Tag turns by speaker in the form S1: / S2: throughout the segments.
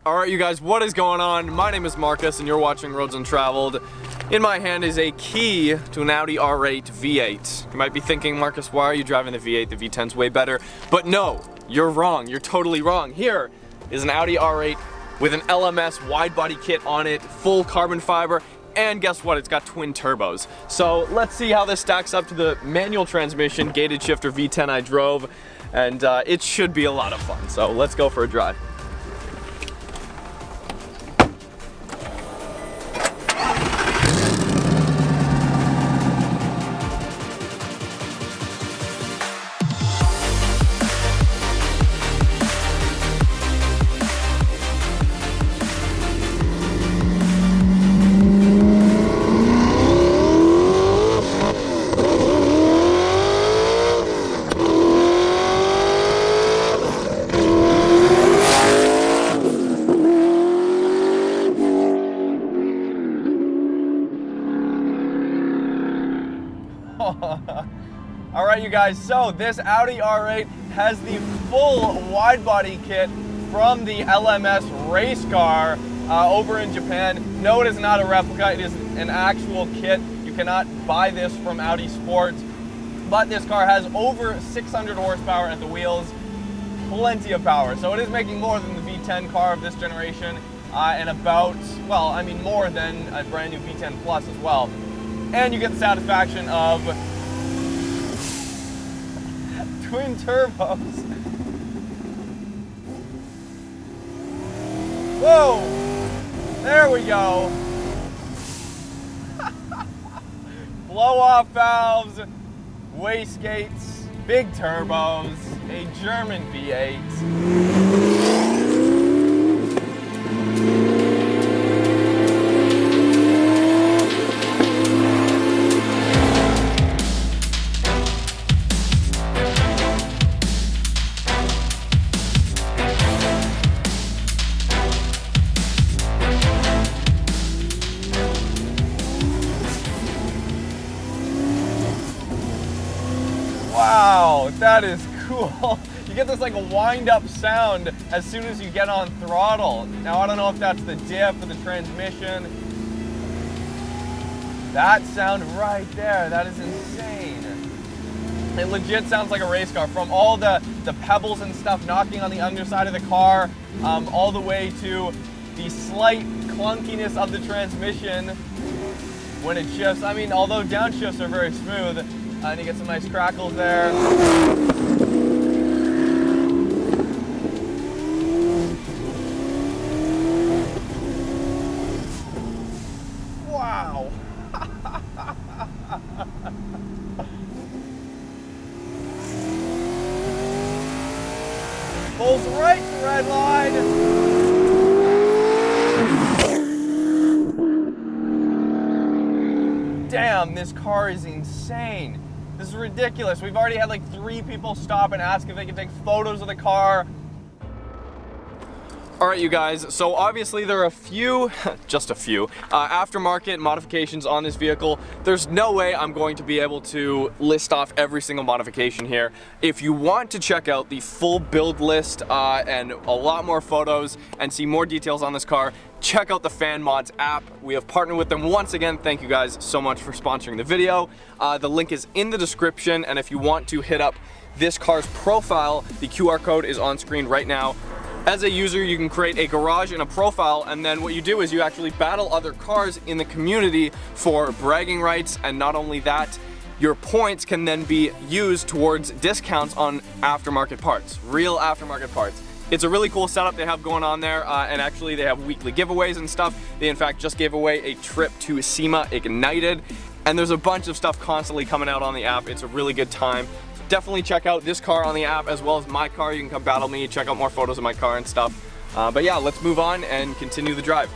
S1: Alright you guys, what is going on? My name is Marcus and you're watching Roads Untraveled. In my hand is a key to an Audi R8 V8. You might be thinking, Marcus, why are you driving the V8? The V10's way better. But no, you're wrong. You're totally wrong. Here is an Audi R8 with an LMS wide body kit on it, full carbon fiber, and guess what? It's got twin turbos. So let's see how this stacks up to the manual transmission gated shifter V10 I drove, and it should be a lot of fun. So let's go for a drive. Alright you guys, so this Audi R8 has the full wide body kit from the LMS race car over in Japan. No, it is not a replica, it is an actual kit. You cannot buy this from Audi Sports, but this car has over 600 horsepower at the wheels, plenty of power. So it is making more than the V10 car of this generation, and about, well, I mean more than a brand new V10 Plus as well. And you get the satisfaction of twin turbos. Whoa! There we go. Blow off valves, wastegates, big turbos, a German V8. Wow, that is cool. You get this like a wind-up sound as soon as you get on throttle. Now I don't know if that's the diff or the transmission. That sound right there, that is insane. It legit sounds like a race car, from all the pebbles and stuff knocking on the underside of the car, all the way to the slight clunkiness of the transmission when it shifts. I mean, although downshifts are very smooth, and you get some nice crackles there. Wow. Pulls right to red line. Damn, this car is insane. This is ridiculous. We've already had like 3 people stop and ask if they can take photos of the car. Alright you guys, so obviously there are a few, just a few, aftermarket modifications on this vehicle. There's no way I'm going to be able to list off every single modification here. If you want to check out the full build list and a lot more photos and see more details on this car, check out the FanMods app. We have partnered with them once again. Thank you guys so much for sponsoring the video. The link is in the description, and if you want to hit up this car's profile, the QR code is on screen right now. As a user, you can create a garage and a profile, and then what you do is you actually battle other cars in the community for bragging rights, and not only that, your points can then be used towards discounts on aftermarket parts, real aftermarket parts. It's a really cool setup they have going on there, and actually they have weekly giveaways and stuff. They in fact just gave away a trip to SEMA Ignited, and there's a bunch of stuff constantly coming out on the app. It's a really good time. Definitely check out this car on the app as well as my car. You can come battle me, check out more photos of my car and stuff. But yeah, let's move on and continue the drive.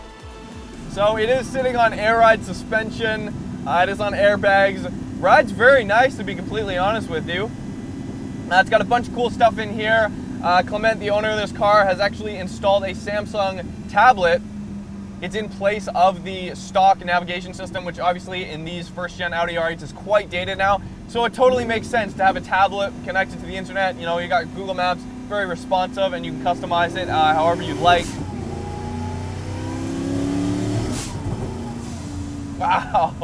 S1: So it is sitting on air ride suspension. It is on airbags. Ride's very nice, to be completely honest with you. It's got a bunch of cool stuff in here. Clement, the owner of this car, has actually installed a Samsung tablet. It's in place of the stock navigation system, which obviously in these first-gen Audi R8s is quite dated now. So it totally makes sense to have a tablet connected to the internet. You know, you got Google Maps, very responsive, and you can customize it however you like. Wow.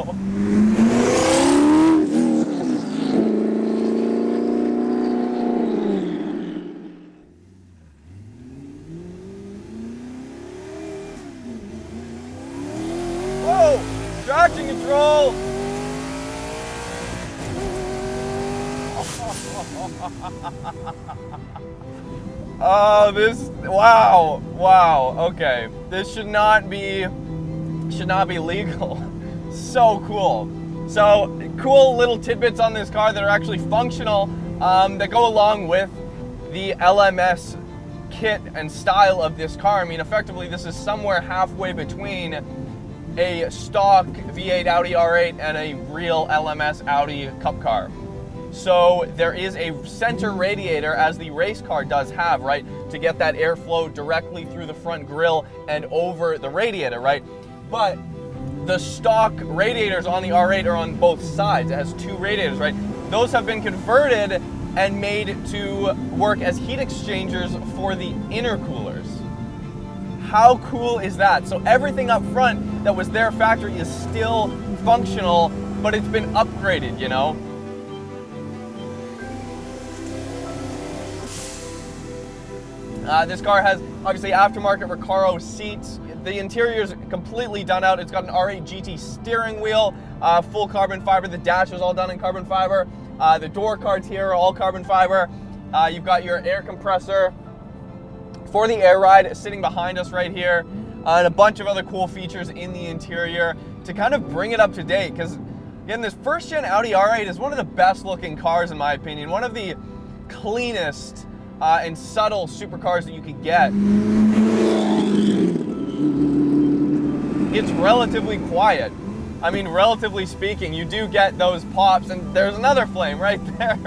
S1: Whoa! Traction control! Oh, wow, okay. This should not be legal. So cool. So, cool little tidbits on this car that are actually functional, that go along with the LMS kit and style of this car. I mean, effectively, this is somewhere halfway between a stock V8 Audi R8 and a real LMS Audi Cup car. So there is a center radiator, as the race car does have, right, to get that airflow directly through the front grille and over the radiator, right? But the stock radiators on the R8 are on both sides. It has two radiators, right? Those have been converted and made to work as heat exchangers for the intercoolers. How cool is that? So everything up front that was there factory is still functional, but it's been upgraded, you know? This car has obviously aftermarket Recaro seats. The interior is completely done out. It's got an R8 GT steering wheel, full carbon fiber. The dash is all done in carbon fiber. The door cards here are all carbon fiber. You've got your air compressor for the air ride sitting behind us right here, and a bunch of other cool features in the interior to kind of bring it up to date. Because again, this first gen Audi R8 is one of the best looking cars in my opinion, one of the cleanest and subtle supercars that you could get. It's relatively quiet. I mean, relatively speaking, you do get those pops, and there's another flame right there.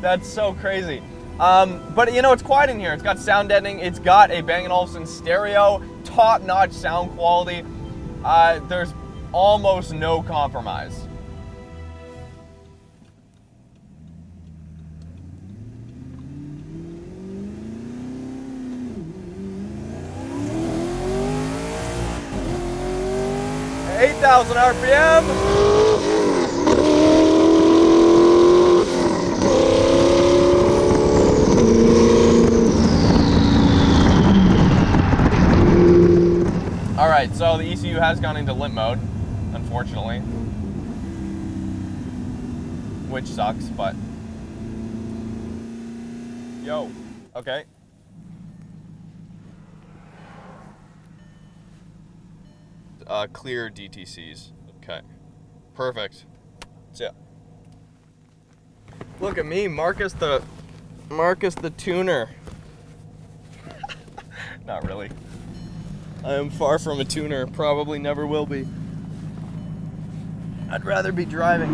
S1: That's so crazy. But you know, it's quiet in here. It's got sound deadening. It's got a Bang & Olufsen stereo, top-notch sound quality. There's almost no compromise. $8,000 RPM. All right, so the ECU has gone into limp mode, unfortunately, which sucks, but yo, okay. Clear DTCs. Okay. Perfect. So, look at me, Marcus the tuner. Not really. I am far from a tuner, probably never will be. I'd rather be driving.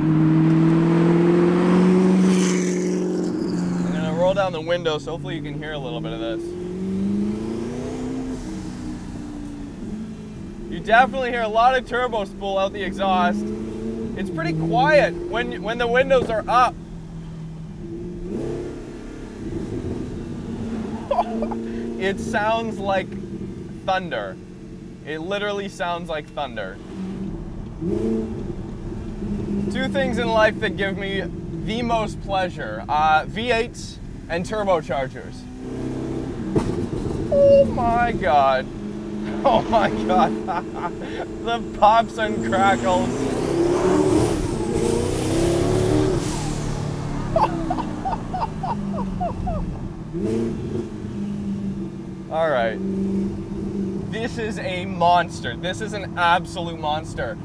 S1: I'm gonna roll down the window, so hopefully you can hear a little bit of this. You definitely hear a lot of turbo spool out the exhaust. It's pretty quiet when the windows are up. It sounds like thunder. It literally sounds like thunder. Two things in life that give me the most pleasure. V8s and turbochargers. Oh my God. Oh my God. The pops and crackles. All right. This is a monster. This is an absolute monster.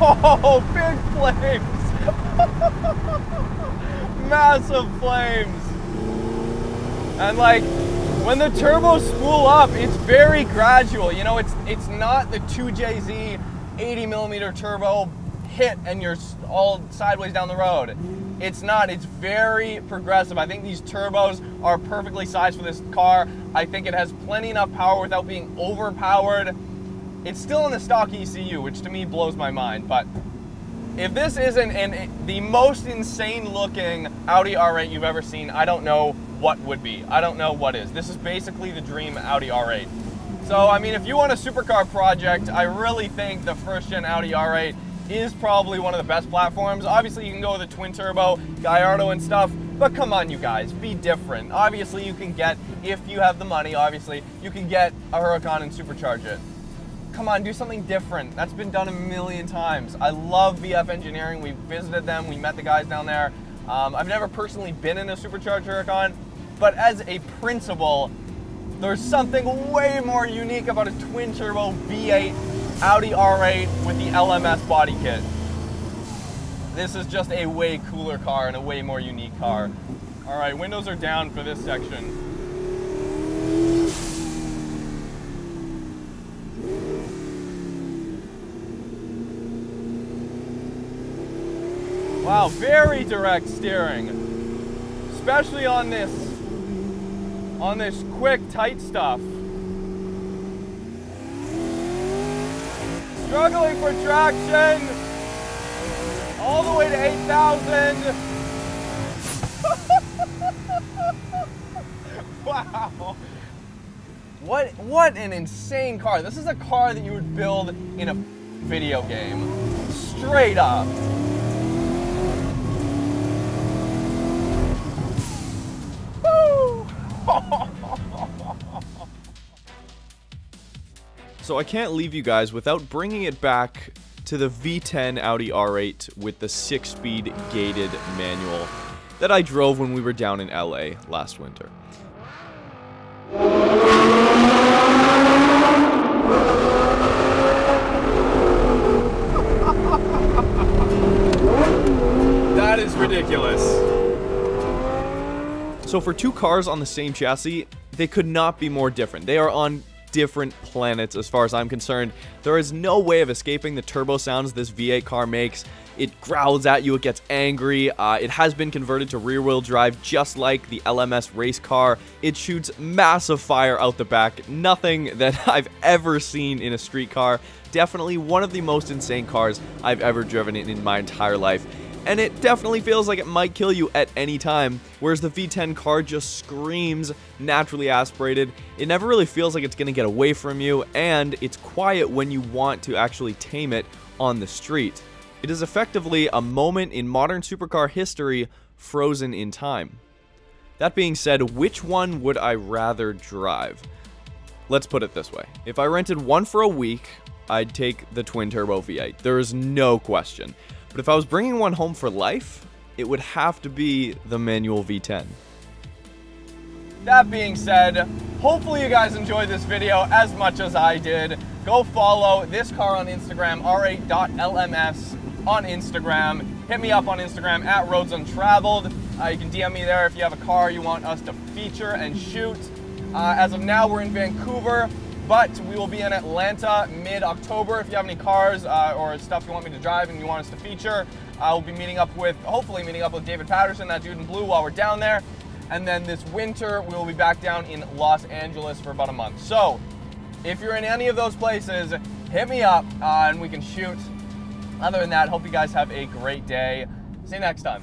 S1: Oh, big flames! Massive flames! And like, when the turbos spool up, it's very gradual. You know, it's not the 2JZ 80mm turbo hit and you're all sideways down the road. It's not. It's very progressive. I think these turbos are perfectly sized for this car. I think it has plenty enough power without being overpowered. It's still in the stock ECU, which to me blows my mind, but If this isn't the most insane looking Audi R8 you've ever seen, I don't know what would be. I don't know what is. This is basically the dream Audi R8. So, I mean, if you want a supercar project, I really think the first gen Audi R8 is probably one of the best platforms. Obviously, you can go with a twin turbo, Gallardo and stuff, but come on, you guys, be different. Obviously, you can get, if you have the money, obviously, you can get a Huracan and supercharge it. Come on, do something different. That's been done a million times. I love VF Engineering. We visited them. We met the guys down there. I've never personally been in a supercharged Huracan, but as a principle, there's something way more unique about a twin-turbo V8 Audi R8 with the LMS body kit. This is just a way cooler car and a way more unique car. All right, windows are down for this section. Wow, very direct steering, especially on this quick, tight stuff. Struggling for traction, all the way to 8,000. Wow. What an insane car. This is a car that you would build in a video game. Straight up. So I can't leave you guys without bringing it back to the V10 Audi R8 with the 6-speed gated manual that I drove when we were down in LA last winter. That is ridiculous. So for two cars on the same chassis, they could not be more different. They are on different planets as far as I'm concerned. There is no way of escaping the turbo sounds this V8 car makes. It growls at you, it gets angry. It has been converted to rear-wheel drive just like the LMS race car. It shoots massive fire out the back. Nothing that I've ever seen in a street car. Definitely one of the most insane cars I've ever driven in my entire life. And it definitely feels like it might kill you at any time, whereas the V10 car just screams naturally aspirated. It never really feels like it's going to get away from you, and it's quiet when you want to actually tame it on the street. It is effectively a moment in modern supercar history frozen in time. That being said, which one would I rather drive? Let's put it this way. If I rented one for a week, I'd take the twin-turbo V8. There is no question. But if I was bringing one home for life, it would have to be the manual V10. That being said, hopefully you guys enjoyed this video as much as I did. Go follow this car on Instagram, r8.lms on Instagram. Hit me up on Instagram at Untraveled. You can DM me there if you have a car you want us to feature and shoot. As of now, we're in Vancouver, but we will be in Atlanta mid-October. If you have any cars or stuff you want me to drive and you want us to feature, I'll be hopefully meeting up with David Patterson, that dude in blue, while we're down there. And then this winter, we will be back down in Los Angeles for about a month. So, if you're in any of those places, hit me up and we can shoot. Other than that, hope you guys have a great day. See you next time.